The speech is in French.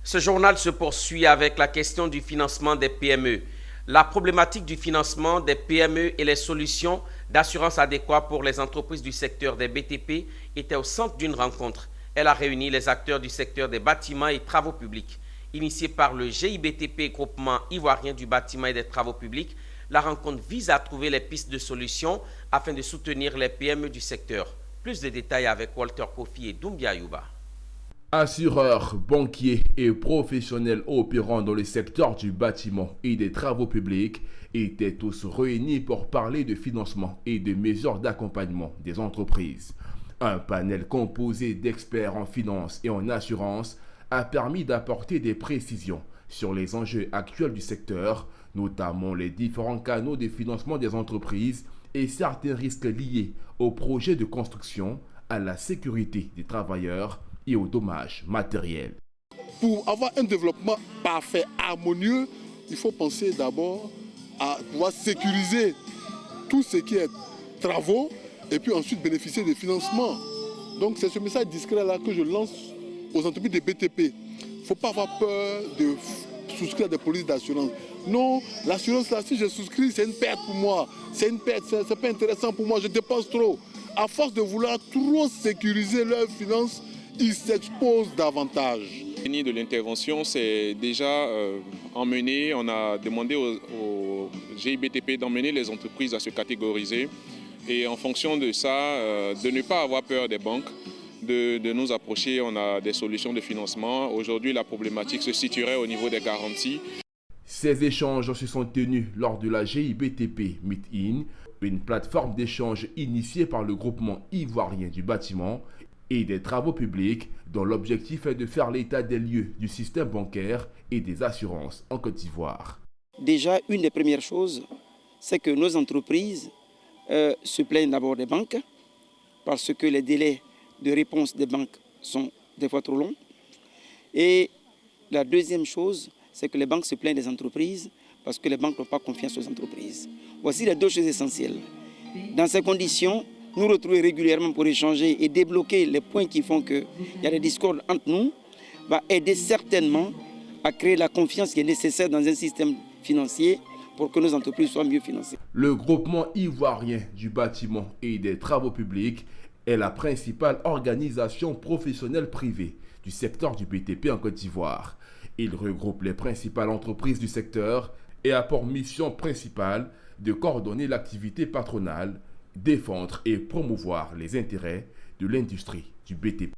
Ce journal se poursuit avec la question du financement des PME. La problématique du financement des PME et les solutions d'assurance adéquates pour les entreprises du secteur des BTP étaient au centre d'une rencontre. Elle a réuni les acteurs du secteur des bâtiments et travaux publics. Initiée par le GIBTP, groupement ivoirien du bâtiment et des travaux publics, la rencontre vise à trouver les pistes de solutions afin de soutenir les PME du secteur. Plus de détails avec Walter Kofi et Doumbia Yuba. Assureurs, banquiers et professionnels opérant dans le secteur du bâtiment et des travaux publics étaient tous réunis pour parler de financement et de mesures d'accompagnement des entreprises. Un panel composé d'experts en finance et en assurance a permis d'apporter des précisions sur les enjeux actuels du secteur, notamment les différents canaux de financement des entreprises et certains risques liés aux projets de construction, à la sécurité des travailleurs et aux dommages matériels. Pour avoir un développement parfait, harmonieux, il faut penser d'abord à pouvoir sécuriser tout ce qui est travaux et puis ensuite bénéficier des financements. Donc c'est ce message discret-là que je lance aux entreprises de BTP. Il ne faut pas avoir peur de souscrire à des polices d'assurance. Non, l'assurance là, si je souscris, c'est une perte pour moi. C'est une perte, c'est pas intéressant pour moi, je dépense trop. À force de vouloir trop sécuriser leurs finances, ils s'exposent davantage. De l'intervention, c'est déjà emmené, on a demandé au GIBTP d'emmener les entreprises à se catégoriser et en fonction de ça, de ne pas avoir peur des banques, de nous approcher, on a des solutions de financement. Aujourd'hui, la problématique se situerait au niveau des garanties. Ces échanges se sont tenus lors de la GIBTP Meet-In, une plateforme d'échange initiée par le groupement ivoirien du bâtiment et des travaux publics dont l'objectif est de faire l'état des lieux du système bancaire et des assurances en Côte d'Ivoire. Déjà, une des premières choses, c'est que nos entreprises se plaignent d'abord des banques parce que les délais de réponse des banques sont des fois trop longs. Et la deuxième chose, c'est que les banques se plaignent des entreprises parce que les banques n'ont pas confiance aux entreprises. Voici les deux choses essentielles. Dans ces conditions, nous retrouver régulièrement pour échanger et débloquer les points qui font qu'il y a des discordes entre nous, va aider certainement à créer la confiance qui est nécessaire dans un système financier pour que nos entreprises soient mieux financées. Le groupement ivoirien du bâtiment et des travaux publics est la principale organisation professionnelle privée du secteur du BTP en Côte d'Ivoire. Il regroupe les principales entreprises du secteur et a pour mission principale de coordonner l'activité patronale, défendre et promouvoir les intérêts de l'industrie du BTP.